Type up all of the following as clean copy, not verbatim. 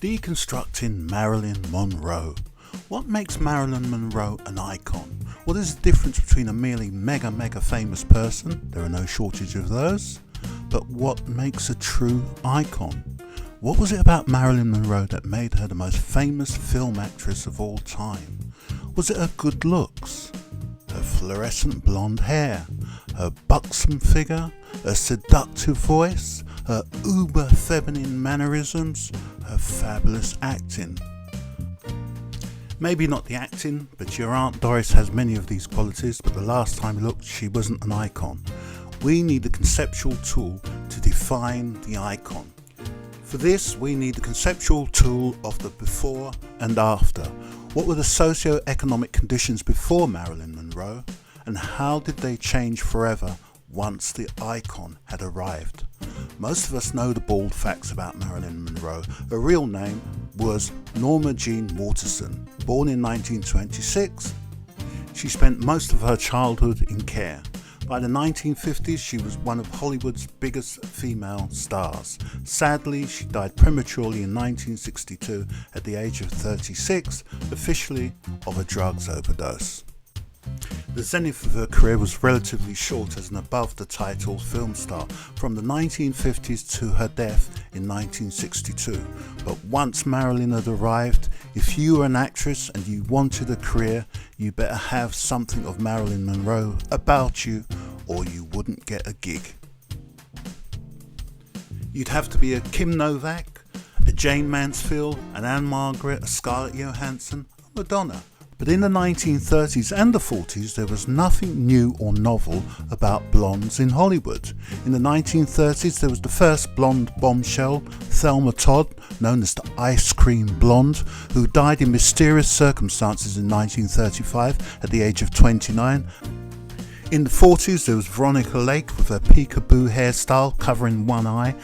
Deconstructing Marilyn Monroe. What makes Marilyn Monroe an icon? What is the difference between a merely mega famous person? There are no shortage of those. But what makes a true icon? What was it about Marilyn Monroe that made her the most famous film actress of all time? Was it her good looks? Her fluorescent blonde hair? Her buxom figure? Her seductive voice? Her uber feminine mannerisms? Her fabulous acting? Maybe not the acting, but your Aunt Doris has many of these qualities, but the last time we looked, she wasn't an icon. We need a conceptual tool to define the icon. For this, we need the conceptual tool of the before and after. What were the socio-economic conditions before Marilyn Monroe, and how did they change forever once the icon had arrived? Most of us know the bald facts about Marilyn Monroe. Her real name was Norma Jean Waterson. Born in 1926, she spent most of her childhood in care. By the 1950s, she was one of Hollywood's biggest female stars. Sadly, she died prematurely in 1962 at the age of 36, officially of a drugs overdose. The zenith of her career was relatively short as an above-the-title film star from the 1950s to her death in 1962. But once Marilyn had arrived, if you were an actress and you wanted a career, you better have something of Marilyn Monroe about you or you wouldn't get a gig. You'd have to be a Kim Novak, a Jane Mansfield, an Anne Margaret, a Scarlett Johansson, a Madonna. But in the 1930s and the 40s, there was nothing new or novel about blondes in Hollywood. In the 1930s, there was the first blonde bombshell, Thelma Todd, known as the Ice Cream Blonde, who died in mysterious circumstances in 1935 at the age of 29. In the 40s, there was Veronica Lake with her peekaboo hairstyle covering one eye.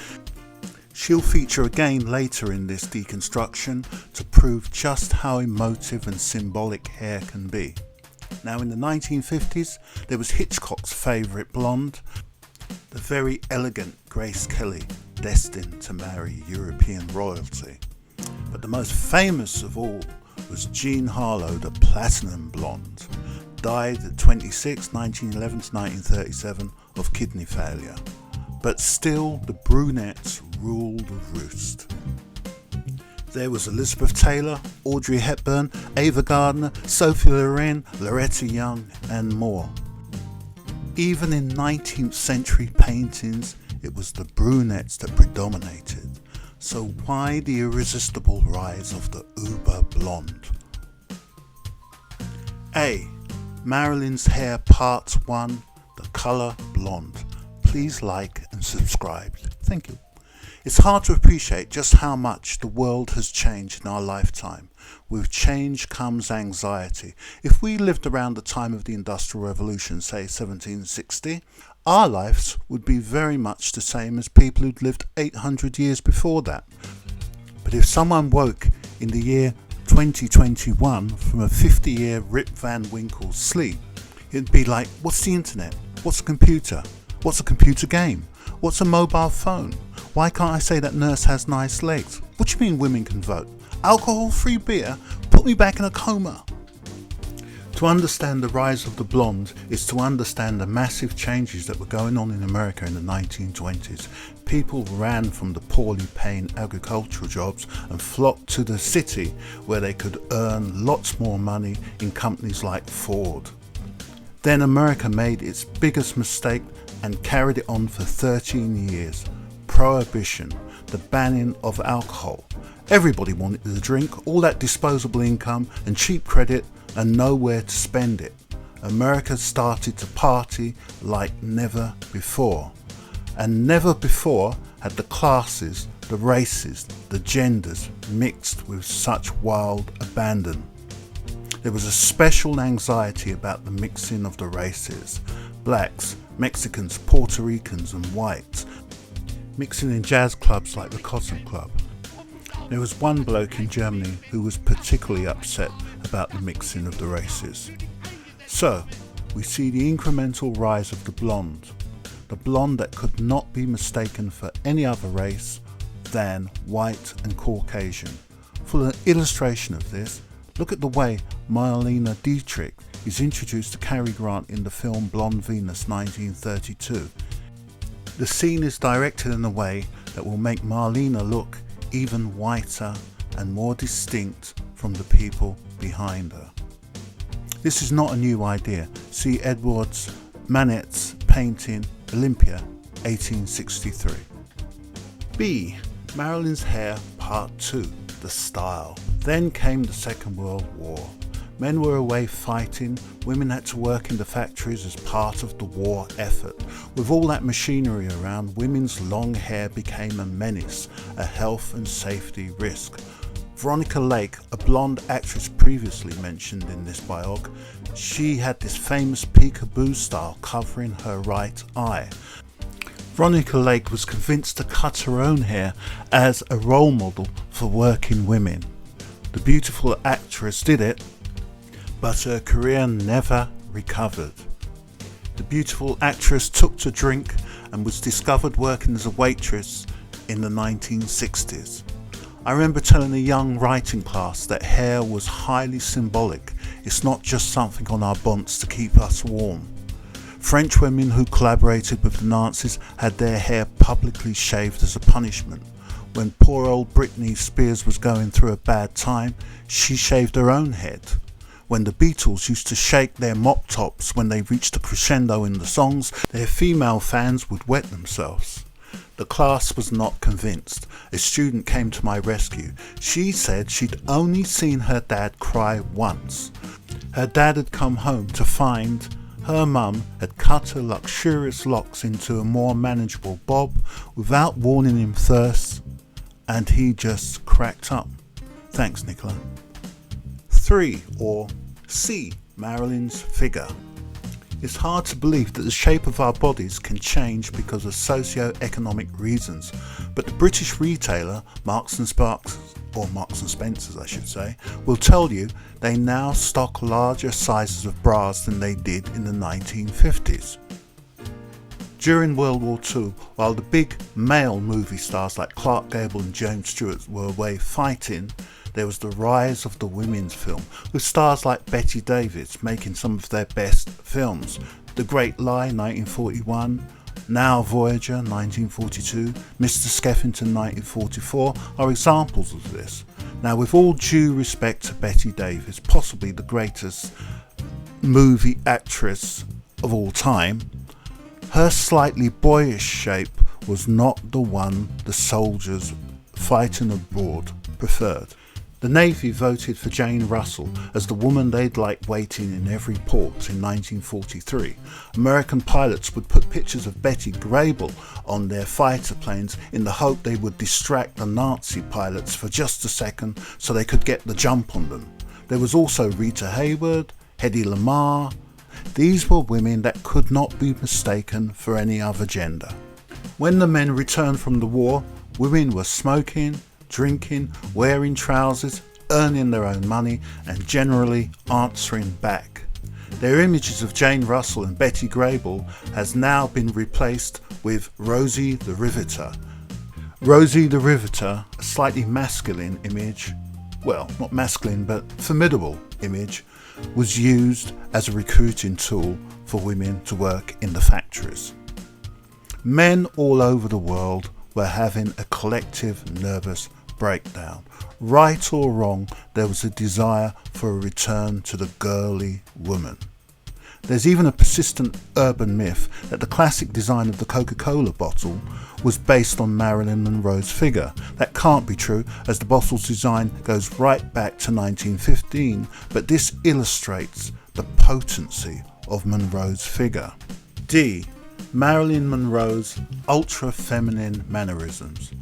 She'll feature again later in this deconstruction to prove just how emotive and symbolic hair can be. Now in the 1950s, there was Hitchcock's favourite blonde, the very elegant Grace Kelly, destined to marry European royalty. But the most famous of all was Jean Harlow, the platinum blonde, died at 26, 1911 to 1937 of kidney failure. But still, the brunettes ruled the roost. There was Elizabeth Taylor, Audrey Hepburn, Ava Gardner, Sophie Loren, Loretta Young, and more. Even in 19th century paintings, it was the brunettes that predominated. So why the irresistible rise of the uber blonde? A. Marilyn's Hair Part 1, The Colour Blonde. Please like and subscribe. Thank you. It's hard to appreciate just how much the world has changed in our lifetime. With change comes anxiety. If we lived around the time of the Industrial Revolution, say 1760, our lives would be very much the same as people who'd lived 800 years before that. But if someone woke in the year 2021 from a 50-year Rip Van Winkle sleep, it'd be like, what's the internet? What's a computer? What's a computer game? What's a mobile phone? Why can't I say that nurse has nice legs? What do you mean women can vote? Alcohol-free beer? Put me back in a coma. To understand the rise of the blonde is to understand the massive changes that were going on in America in the 1920s. People ran from the poorly paying agricultural jobs and flocked to the city where they could earn lots more money in companies like Ford. Then America made its biggest mistake and carried it on for 13 years. Prohibition, the banning of alcohol. Everybody wanted to drink, all that disposable income and cheap credit and nowhere to spend it. America started to party like never before. And never before had the classes, the races, the genders mixed with such wild abandon. There was a special anxiety about the mixing of the races. Blacks, Mexicans, Puerto Ricans and whites, mixing in jazz clubs like the Cotton Club. There was one bloke in Germany who was particularly upset about the mixing of the races. So, we see the incremental rise of the blonde that could not be mistaken for any other race, than white and Caucasian. For an illustration of this, look at the way Marlene Dietrich is introduced to Cary Grant in the film Blonde Venus 1932. The scene is directed in a way that will make Marlene look even whiter and more distinct from the people behind her. This is not a new idea. See Edwards Manet's painting Olympia, 1863. B. Marilyn's Hair Part 2, The Style. Then came the Second World War. Men were away fighting, women had to work in the factories as part of the war effort. With all that machinery around, women's long hair became a menace, a health and safety risk. Veronica Lake, a blonde actress previously mentioned in this biog, she had this famous peekaboo style covering her right eye. Veronica Lake was convinced to cut her own hair as a role model for working women. The beautiful actress did it, but her career never recovered. The beautiful actress took to drink and was discovered working as a waitress in the 1960s. I remember telling a young writing class that hair was highly symbolic. It's not just something on our bonds to keep us warm. French women who collaborated with the Nazis had their hair publicly shaved as a punishment. When poor old Britney Spears was going through a bad time, she shaved her own head. When the Beatles used to shake their mop tops when they reached a crescendo in the songs, their female fans would wet themselves. The class was not convinced. A student came to my rescue. She said she'd only seen her dad cry once. Her dad had come home to find her mum had cut her luxurious locks into a more manageable bob without warning him first, and he just cracked up. Thanks, Nicola. 3, or C, Marilyn's figure. It's hard to believe that the shape of our bodies can change because of socio-economic reasons, but the British retailer Marks and Sparks, or Marks and Spencers I should say, will tell you they now stock larger sizes of bras than they did in the 1950s. During World War II, while the big male movie stars like Clark Gable and James Stewart were away fighting, there was the rise of the women's film, with stars like Bette Davis making some of their best films. The Great Lie, 1941, Now Voyager, 1942, Mr. Skeffington, 1944, are examples of this. Now, with all due respect to Bette Davis, possibly the greatest movie actress of all time, her slightly boyish shape was not the one the soldiers fighting abroad preferred. The Navy voted for Jane Russell as the woman they'd like waiting in every port in 1943. American pilots would put pictures of Betty Grable on their fighter planes in the hope they would distract the Nazi pilots for just a second so they could get the jump on them. There was also Rita Hayworth, Hedy Lamarr. These were women that could not be mistaken for any other gender. When the men returned from the war, women were smoking, drinking, wearing trousers, earning their own money, and generally answering back. Their images of Jane Russell and Betty Grable has now been replaced with Rosie the Riveter. Rosie the Riveter, a slightly masculine image, well, not masculine but formidable image, was used as a recruiting tool for women to work in the factories. Men all over the world were having a collective nervous breakdown. Right or wrong, there was a desire for a return to the girly woman. There's even a persistent urban myth that the classic design of the Coca-Cola bottle was based on Marilyn Monroe's figure. That can't be true, as the bottle's design goes right back to 1915, but this illustrates the potency of Monroe's figure. D. Marilyn Monroe's ultra-feminine mannerisms.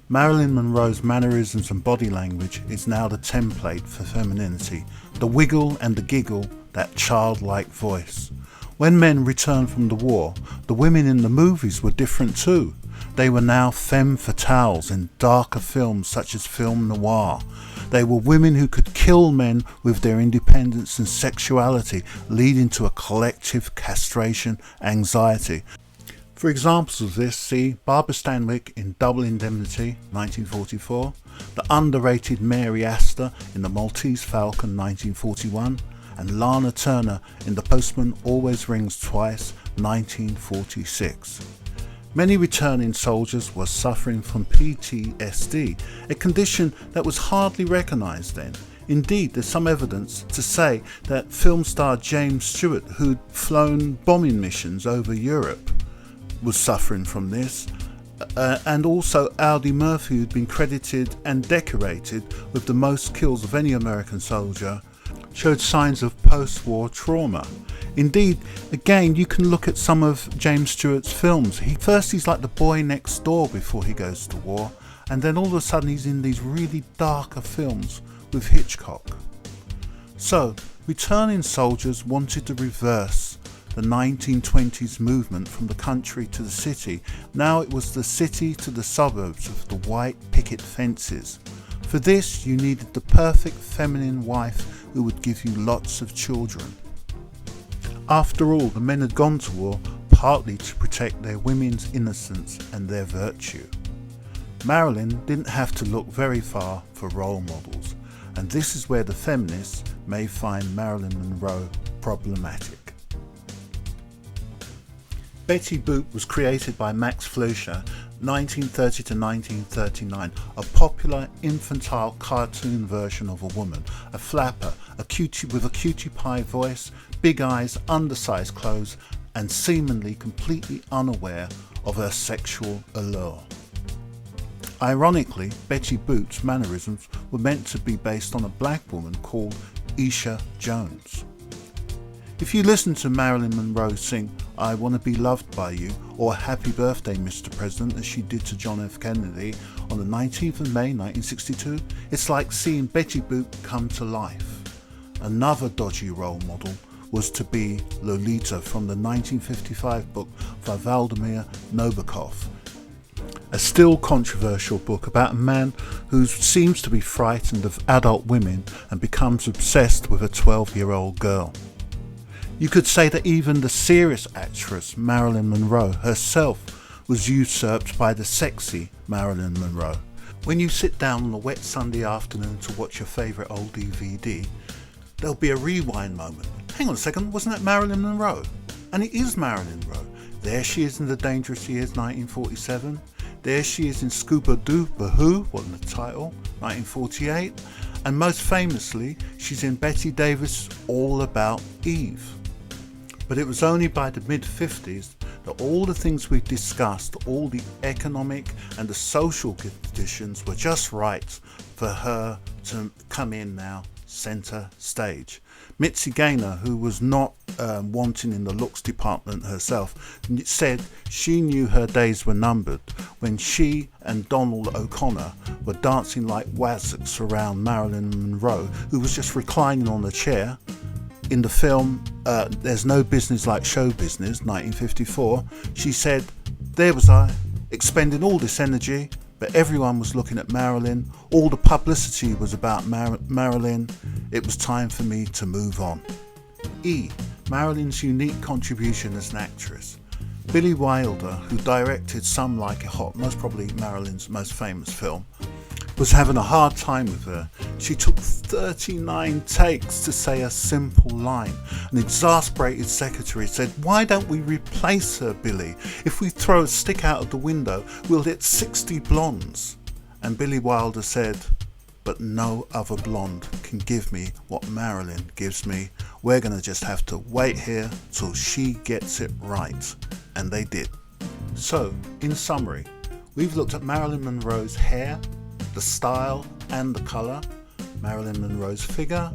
Marilyn Monroe's mannerisms and body language is now the template for femininity, the wiggle and the giggle, that childlike voice. When men returned from the war, the women in the movies were different too. They were now femme fatales in darker films such as film noir. They were women who could kill men with their independence and sexuality, leading to a collective castration anxiety. For examples of this, see Barbara Stanwyck in Double Indemnity, 1944, the underrated Mary Astor in The Maltese Falcon, 1941, and Lana Turner in The Postman Always Rings Twice, 1946. Many returning soldiers were suffering from PTSD, a condition that was hardly recognised then. Indeed, there's some evidence to say that film star James Stewart, who'd flown bombing missions over Europe, was suffering from this, and also Audie Murphy, who'd been credited and decorated with the most kills of any American soldier, showed signs of post-war trauma. Indeed, again, you can look at some of James Stewart's films. He's like the boy next door before he goes to war, and then all of a sudden he's in these really darker films with Hitchcock. So, returning soldiers wanted to reverse the 1920s movement from the country to the city. Now it was the city to the suburbs of the white picket fences. For this, you needed the perfect feminine wife who would give you lots of children. After all, the men had gone to war partly to protect their women's innocence and their virtue. Marilyn didn't have to look very far for role models, and this is where the feminists may find Marilyn Monroe problematic. Betty Boop was created by Max Fleischer, 1930 to 1939, a popular infantile cartoon version of a woman, a flapper, with a cutie pie voice, big eyes, undersized clothes, and seemingly completely unaware of her sexual allure. Ironically, Betty Boop's mannerisms were meant to be based on a black woman called Esha Jones. If you listen to Marilyn Monroe sing "I Want to Be Loved by You" or "Happy Birthday, Mr. President," as she did to John F. Kennedy on the 19th of May 1962, it's like seeing Betty Boop come to life. Another dodgy role model was to be Lolita from the 1955 book by Vladimir Nabokov, a still controversial book about a man who seems to be frightened of adult women and becomes obsessed with a 12-year-old girl. You could say that even the serious actress Marilyn Monroe herself was usurped by the sexy Marilyn Monroe. When you sit down on a wet Sunday afternoon to watch your favourite old DVD, there'll be a rewind moment. Hang on a second, wasn't that Marilyn Monroe? And it is Marilyn Monroe. There she is in The Dangerous Years, 1947. There she is in Scooby-Doo, what the title, 1948. And most famously, she's in Bette Davis' All About Eve. But it was only by the mid-50s that all the things we've discussed, all the economic and the social conditions were just right for her to come in now centre stage. Mitzi Gaynor, who was not wanting in the looks department herself, said she knew her days were numbered when she and Donald O'Connor were dancing like wazzocks around Marilyn Monroe, who was just reclining on a chair. In the film There's No Business Like Show Business, 1954, she said, "There was I, expending all this energy, but everyone was looking at Marilyn. All the publicity was about Marilyn. It was time for me to move on." Marilyn's unique contribution as an actress. Billy Wilder, who directed Some Like It Hot, most probably Marilyn's most famous film, was having a hard time with her. She took 39 takes to say a simple line. An exasperated secretary said, "Why don't we replace her, Billy? If we throw a stick out of the window, we'll hit 60 blondes." And Billy Wilder said, "But no other blonde can give me what Marilyn gives me. We're going to just have to wait here till she gets it right." And they did. So, in summary, we've looked at Marilyn Monroe's hair, the style and the colour, Marilyn Monroe's figure,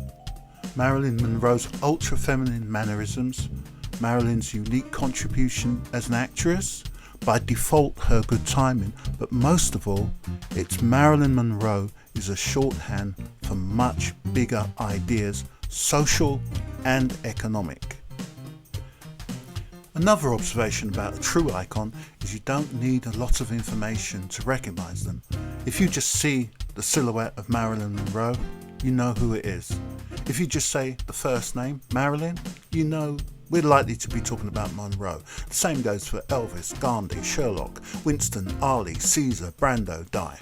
Marilyn Monroe's ultra-feminine mannerisms, Marilyn's unique contribution as an actress, by default her good timing, but most of all, it's Marilyn Monroe is a shorthand for much bigger ideas, social and economic. Another observation about a true icon is you don't need a lot of information to recognise them. If you just see the silhouette of Marilyn Monroe, you know who it is. If you just say the first name, Marilyn, you know we're likely to be talking about Monroe. The same goes for Elvis, Gandhi, Sherlock, Winston, Ali, Caesar, Brando, Di.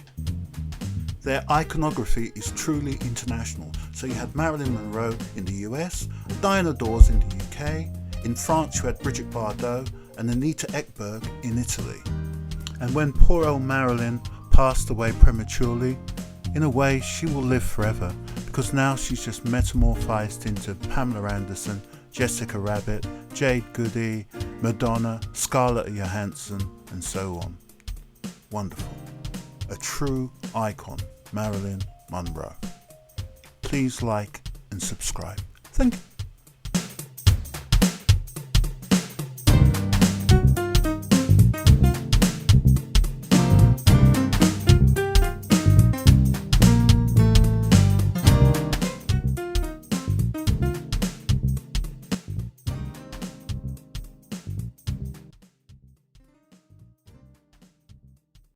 Their iconography is truly international. So you had Marilyn Monroe in the US, Diana Dors in the UK, in France you had Brigitte Bardot and Anita Ekberg in Italy. And when poor old Marilyn passed away prematurely, in a way she will live forever, because now she's just metamorphosed into Pamela Anderson, Jessica Rabbit, Jade Goody, Madonna, Scarlett Johansson, and so on. Wonderful. A true icon, Marilyn Monroe. Please like and subscribe. Thank you.